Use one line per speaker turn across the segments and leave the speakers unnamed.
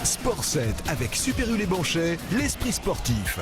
Sport 7 avec Super U Les Banchet, l'esprit sportif.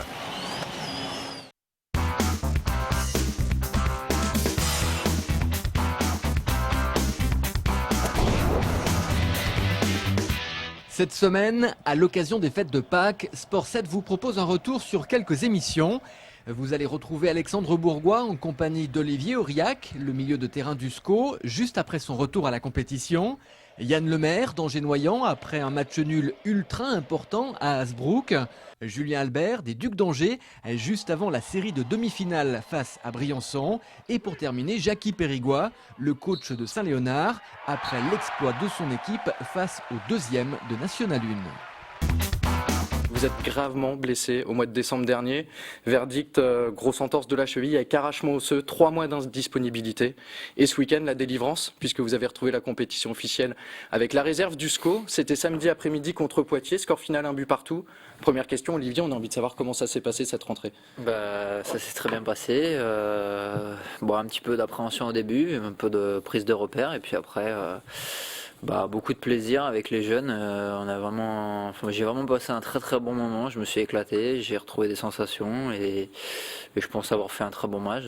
Cette semaine, à l'occasion des fêtes de Pâques, Sport 7 vous propose un retour sur quelques émissions. Vous allez retrouver Alexandre Bourgois en compagnie d'Olivier Auriac, le milieu de terrain du SCO, juste après son retour à la compétition. Yann Lemaire d'Angers-Noyant après un match nul ultra important à Hasbrook. Julien Albert des Ducs d'Angers juste avant la série de demi-finales face à Briançon. Et pour terminer, Jackie Périgois, le coach de Saint-Léonard, après l'exploit de son équipe face au deuxième de National 1.
Vous êtes gravement blessé au mois de décembre dernier. Verdict, grosse entorse de la cheville avec arrachement osseux, 3 mois d'indisponibilité. Et ce week-end, la délivrance, puisque vous avez retrouvé la compétition officielle avec la réserve du SCO. C'était samedi après-midi contre Poitiers, score final 1 but partout. Première question, Olivier, on a envie de savoir comment ça s'est passé cette rentrée.
Ça s'est très bien passé. Un petit peu d'appréhension au début, un peu de prise de repère, et puis après... beaucoup de plaisir avec les jeunes. J'ai vraiment passé un très très bon moment. Je me suis éclaté, j'ai retrouvé des sensations et je pense avoir fait un très bon match.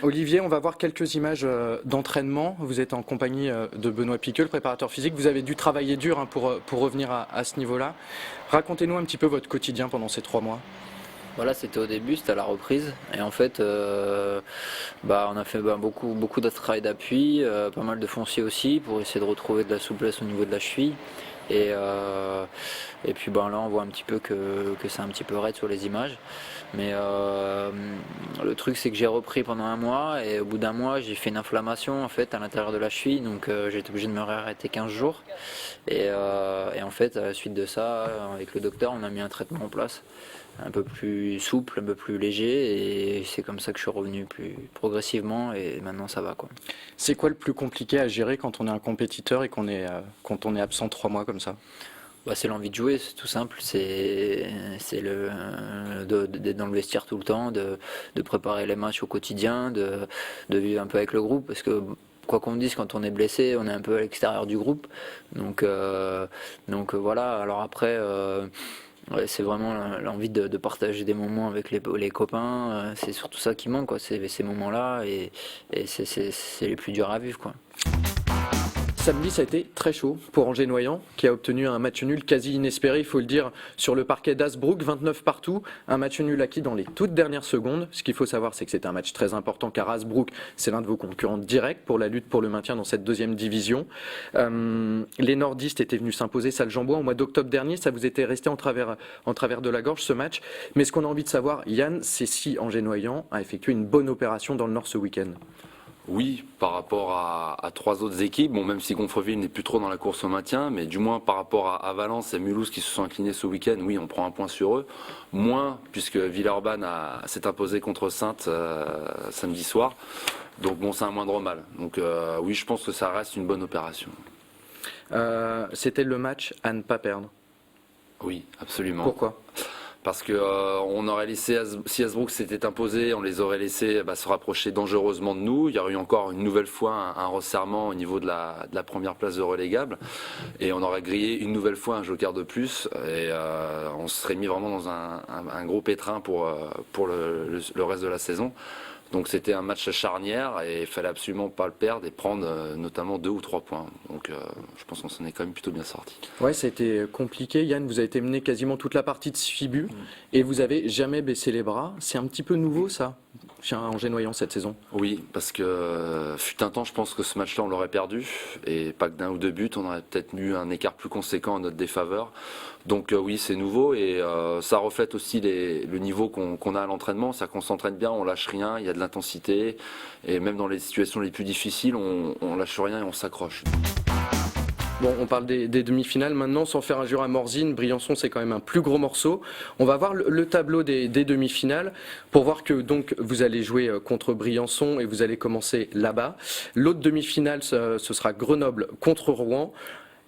Olivier, on va voir quelques images d'entraînement. Vous êtes en compagnie de Benoît Piqueux, le préparateur physique. Vous avez dû travailler dur pour revenir à ce niveau-là. Racontez-nous un petit peu votre quotidien pendant ces 3 mois.
Voilà, c'était au début, c'était à la reprise. Et en fait, on a fait beaucoup de travail d'appui, pas mal de foncier aussi, pour essayer de retrouver de la souplesse au niveau de la cheville. Et puis là, on voit un petit peu que c'est un petit peu raide sur les images. Mais le truc, c'est que j'ai repris pendant 1 mois. Et au bout d'1 mois, j'ai fait une inflammation en fait, à l'intérieur de la cheville. Donc j'ai été obligé de me réarrêter 15 jours. Et en fait, à la suite de ça, avec le docteur, on a mis un traitement en place. Un peu plus souple, un peu plus léger, et c'est comme ça que je suis revenu plus progressivement, et maintenant ça va, quoi.
C'est quoi le plus compliqué à gérer quand on est un compétiteur et quand on est absent 3 mois comme ça?
C'est l'envie de jouer, c'est tout simple, c'est d'être dans le vestiaire tout le temps, de préparer les matchs au quotidien, de vivre un peu avec le groupe, parce que quoi qu'on dise, quand on est blessé, on est un peu à l'extérieur du groupe, donc voilà. Alors après... c'est vraiment l'envie de partager des moments avec les copains, c'est surtout ça qui manque, quoi. C'est ces moments-là, et c'est les plus durs à vivre, quoi.
Samedi, ça a été très chaud pour Angers-Noyant, qui a obtenu un match nul quasi inespéré, il faut le dire, sur le parquet d'Hasbrook, 29 partout. Un match nul acquis dans les toutes dernières secondes. Ce qu'il faut savoir, c'est que c'est un match très important, car Hashbrook, c'est l'un de vos concurrents directs pour la lutte pour le maintien dans cette 2e division. Les nordistes étaient venus s'imposer salle Jean-Bois au mois d'octobre dernier. Ça vous était resté en travers de la gorge, ce match. Mais ce qu'on a envie de savoir, Yann, c'est si Angers-Noyant a effectué une bonne opération dans le Nord ce week-end.
Oui, par rapport à 3 autres équipes, même si Gonfreville n'est plus trop dans la course au maintien, mais du moins par rapport à Valence et Mulhouse qui se sont inclinés ce week-end, oui, on prend un point sur eux. Moins, puisque Villeurbanne s'est imposé contre Saintes samedi soir. Donc c'est un moindre mal. Donc oui, je pense que ça reste une bonne opération.
C'était le match à ne pas perdre.
Oui, absolument.
Pourquoi ?
Parce que on aurait laissé, si Hashbrook s'était imposé, on les aurait laissés se rapprocher dangereusement de nous. Il y aurait eu encore une nouvelle fois un resserrement au niveau de la première place de relégable, et on aurait grillé une nouvelle fois un joker de plus, et on se serait mis vraiment dans un gros pétrin pour le reste de la saison. Donc c'était un match charnière et il fallait absolument pas le perdre et prendre notamment 2 ou 3 points. Donc je pense qu'on s'en est quand même plutôt bien sorti.
Ouais, ça a été compliqué. Yann, vous avez été mené quasiment toute la partie de Sifu et vous avez jamais baissé les bras. C'est un petit peu nouveau ça, chez Angers-Noyant cette saison.
Oui, parce que fut un temps, je pense que ce match-là on l'aurait perdu, et pas que d'1 ou 2 buts, on aurait peut-être eu un écart plus conséquent en notre défaveur. Donc oui, c'est nouveau, et ça reflète aussi le niveau qu'on a à l'entraînement. C'est-à-dire qu'on s'entraîne bien, on lâche rien, il y a de l'intensité, et même dans les situations les plus difficiles, on lâche rien et on s'accroche.
Bon, on parle des demi-finales maintenant, sans faire injure à Morzine. Briançon, c'est quand même un plus gros morceau. On va voir le tableau des demi-finales pour voir que donc vous allez jouer contre Briançon et vous allez commencer là-bas. L'autre demi-finale, ce sera Grenoble contre Rouen.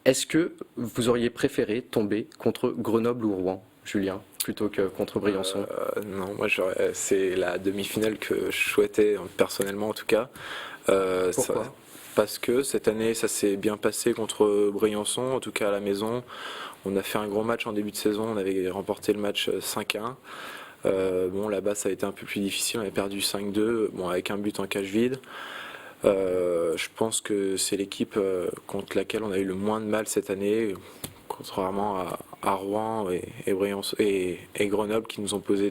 Est-ce que vous auriez préféré tomber contre Grenoble ou Rouen, Julien, plutôt que contre Briançon?
Non, moi c'est la demi-finale que je souhaitais, personnellement en tout cas.
Pourquoi ?
parce que cette année ça s'est bien passé contre Briançon, en tout cas à la maison. On a fait un gros match en début de saison, on avait remporté le match 5-1. Bon, là-bas ça a été un peu plus difficile, on avait perdu 5-2, bon, avec un but en cage vide. Je pense que c'est l'équipe contre laquelle on a eu le moins de mal cette année, contrairement à Rouen et Briançon et Grenoble qui nous ont posé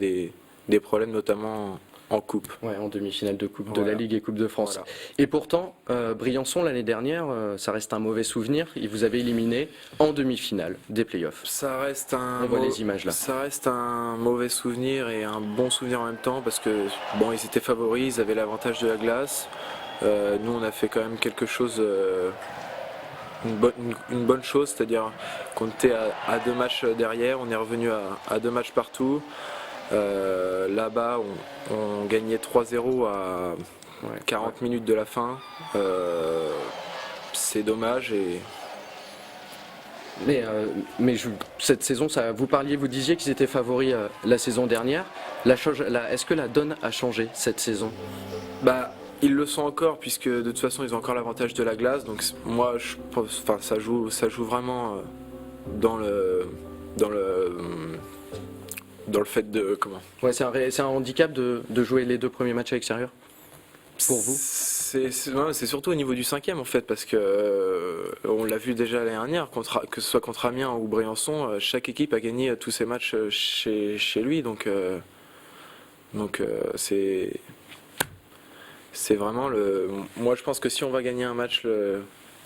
des problèmes, notamment en coupe.
Ouais, en demi-finale de Coupe de
Voilà.
la Ligue et Coupe de France.
Voilà.
Et pourtant, Briançon l'année dernière, ça reste un mauvais souvenir. Il vous avait éliminé en demi-finale des playoffs.
Ça reste
On voit les images là.
Ça reste un mauvais souvenir et un bon souvenir en même temps parce que bon, ils étaient favoris, ils avaient l'avantage de la glace. Nous, on a fait quand même quelque chose, une bonne chose, c'est-à-dire qu'on était à 2 matchs derrière, on est revenu à 2 matchs partout. Là-bas, on gagnait 3-0 à 40 minutes de la fin. C'est dommage.
Mais cette saison, vous disiez qu'ils étaient favoris la saison dernière. Est-ce que la donne a changé cette saison?
Bah, ils le sont encore puisque de toute façon ils ont encore l'avantage de la glace. Donc moi, je pense, enfin, ça joue vraiment dans le fait de comment.
Ouais, c'est un handicap de jouer les 2 premiers matchs à l'extérieur pour vous?
C'est surtout au niveau du 5e en fait, parce que on l'a vu déjà l'année dernière, que ce soit contre Amiens ou Briançon, chaque équipe a gagné tous ses matchs chez lui, donc c'est vraiment moi je pense que si on va gagner un match,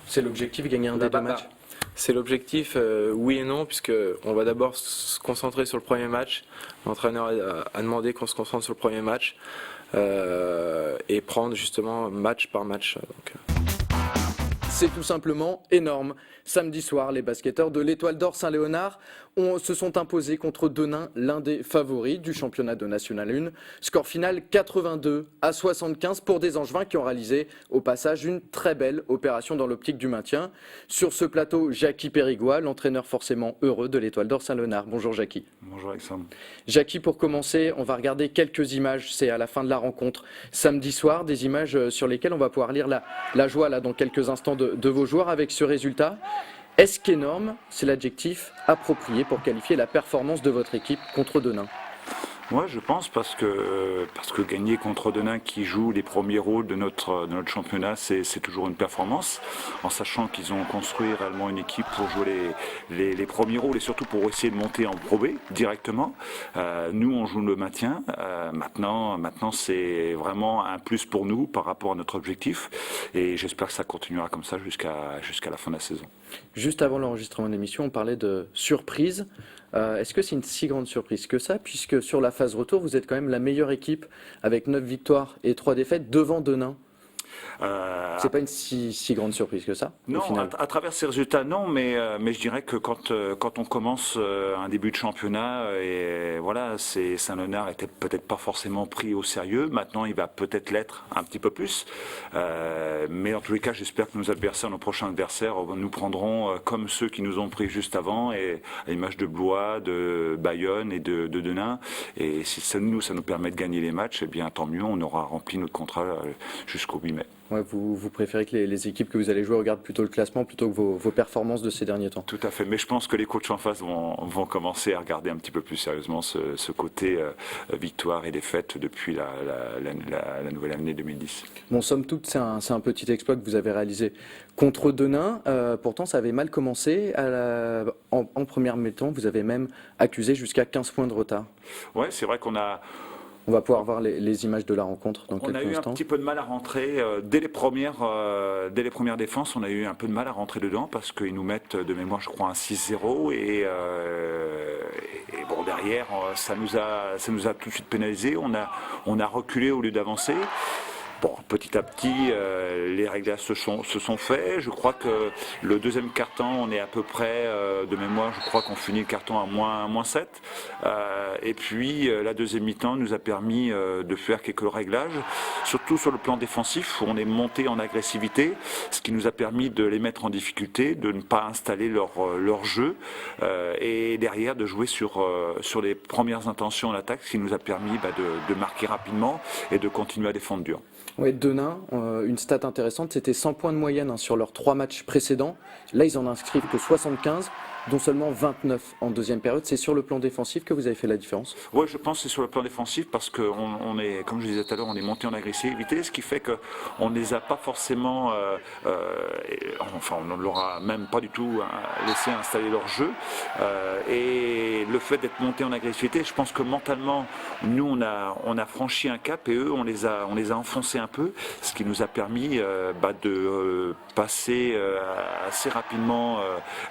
C'est l'objectif, gagner un des 2 matchs?
c'est l'objectif, oui et non, puisque on va d'abord se concentrer sur le premier match. L'entraîneur a demandé qu'on se concentre sur le premier match et prendre justement match par match.
C'est tout simplement énorme. Samedi soir, les basketteurs de l'Étoile d'Or Saint-Léonard se sont imposés contre Denain, l'un des favoris du championnat de National 1. Score final 82-75 pour des Angevins qui ont réalisé au passage une très belle opération dans l'optique du maintien. Sur ce plateau, Jackie Périgois, l'entraîneur forcément heureux de l'Étoile d'Or Saint-Léonard. Bonjour Jackie.
Bonjour Alexandre.
Jackie, pour commencer, on va regarder quelques images. C'est à la fin de la rencontre samedi soir, des images sur lesquelles on va pouvoir lire la joie là, dans quelques instants de vos joueurs avec ce résultat. Est-ce qu'énorme, c'est l'adjectif approprié pour qualifier la performance de votre équipe contre Denain?
Moi, je pense parce que gagner contre Denain qui joue les premiers rôles de notre championnat, c'est toujours une performance, en sachant qu'ils ont construit réellement une équipe pour jouer les premiers rôles et surtout pour essayer de monter en Pro B directement. Nous, on joue le maintien. Maintenant, c'est vraiment un plus pour nous par rapport à notre objectif et j'espère que ça continuera comme ça jusqu'à la fin de la saison.
Juste avant l'enregistrement de l'émission, on parlait de surprise. Est-ce que c'est une si grande surprise que ça, puisque sur la phase retour, vous êtes quand même la meilleure équipe avec 9 victoires et 3 défaites devant Denain? C'est pas une si grande surprise que ça,
non,
au final.
à travers ces résultats, non, mais je dirais que quand on commence un début de championnat, et voilà, Saint-Léonard était peut-être pas forcément pris au sérieux. Maintenant, il va peut-être l'être un petit peu plus. Mais en tous les cas, j'espère que nos prochains adversaires, nous prendront comme ceux qui nous ont pris juste avant, et à l'image de Blois, de Bayonne et de Denain. Et si ça nous permet de gagner les matchs, eh bien tant mieux, on aura rempli notre contrat jusqu'au 8 mai.
Ouais, vous préférez que les équipes que vous allez jouer regardent plutôt le classement plutôt que vos performances de ces derniers temps? Tout
à fait, mais je pense que les coachs en face vont commencer à regarder un petit peu plus sérieusement ce côté victoire et défaite depuis la nouvelle année 2010.
Bon, somme toute, c'est un petit exploit que vous avez réalisé contre Denain. Pourtant, ça avait mal commencé. En première mi-temps, vous avez même accusé jusqu'à 15 points de retard.
Ouais, c'est vrai qu'on a...
On va pouvoir voir les images de la rencontre dans quelques instants.
On a eu un petit peu de mal à rentrer. Dès les premières défenses, on a eu un peu de mal à rentrer dedans parce qu'ils nous mettent de mémoire, je crois, un 6-0. Et bon, derrière, ça nous a tout de suite pénalisé. On a reculé au lieu d'avancer. Bon, petit à petit, les réglages se sont faits. Je crois que le deuxième quart-temps, on est à peu près, de mémoire, je crois qu'on finit le quart-temps à moins 7. Et puis, la deuxième mi-temps nous a permis de faire quelques réglages, surtout sur le plan défensif, où on est monté en agressivité, ce qui nous a permis de les mettre en difficulté, de ne pas installer leur jeu, et derrière de jouer sur les premières intentions en attaque, ce qui nous a permis de marquer rapidement et de continuer à défendre dur.
Ouais, Denain, une stat intéressante, c'était 100 points de moyenne sur leurs 3 matchs précédents. Là, ils en inscrivent que 75, dont seulement 29 en deuxième période. C'est sur le plan défensif que vous avez fait la différence?
Oui, je pense que c'est sur le plan défensif parce que on est, comme je disais tout à l'heure, on est monté en agressivité, ce qui fait qu'on ne les a pas forcément, enfin on ne leur a même pas du tout laissé installer leur jeu. Et le fait d'être monté en agressivité, je pense que mentalement, nous on a franchi un cap et eux on les a enfoncés un peu, ce qui nous a permis de passer assez rapidement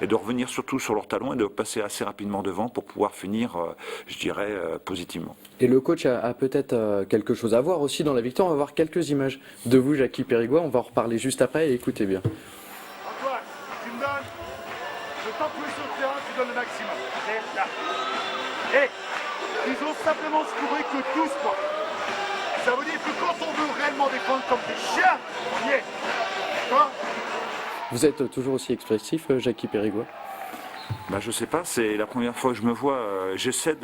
et de revenir surtout sur leurs talons et de passer assez rapidement devant pour pouvoir finir, je dirais, positivement.
Et le coach a peut-être quelque chose à voir aussi dans la victoire. On va voir quelques images de vous, Jackie Périgois. On va en reparler juste après et écoutez bien.
Antoine, tu me donnes le temps que tu es sur le terrain, tu donnes le maximum. Et là. Et ils ont simplement scoré que 12 points. Ça veut dire que quand on veut réellement défendre comme des chiens, on y est. D'accord ?
Vous êtes toujours aussi expressif, Jackie Périgois?
Je sais pas, c'est la première fois que je me vois. J'essaie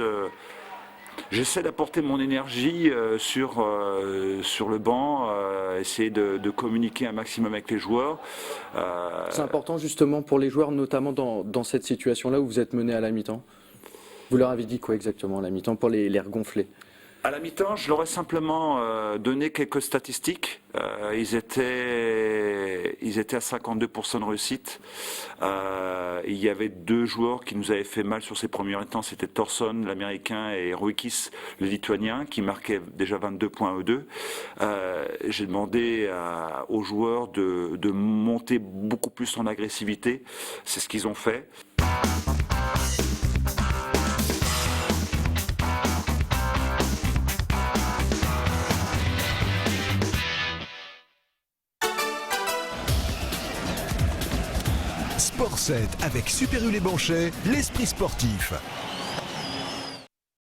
d'apporter mon énergie sur le banc, essayer de communiquer un maximum avec les joueurs.
C'est important justement pour les joueurs, notamment dans cette situation-là où vous êtes mené à la mi-temps. Vous leur avez dit quoi exactement à la mi-temps pour les regonfler?
À la mi-temps, je leur ai simplement donné quelques statistiques. Ils étaient à 52% de réussite. Il y avait 2 joueurs qui nous avaient fait mal sur ces premiers temps. C'était Thorson, l'Américain, et Ruikis, le Lituanien, qui marquaient déjà 22 points eux deux. J'ai demandé aux joueurs de monter beaucoup plus en agressivité. C'est ce qu'ils ont fait.
Sport 7 avec Super U les Banchais, l'esprit sportif.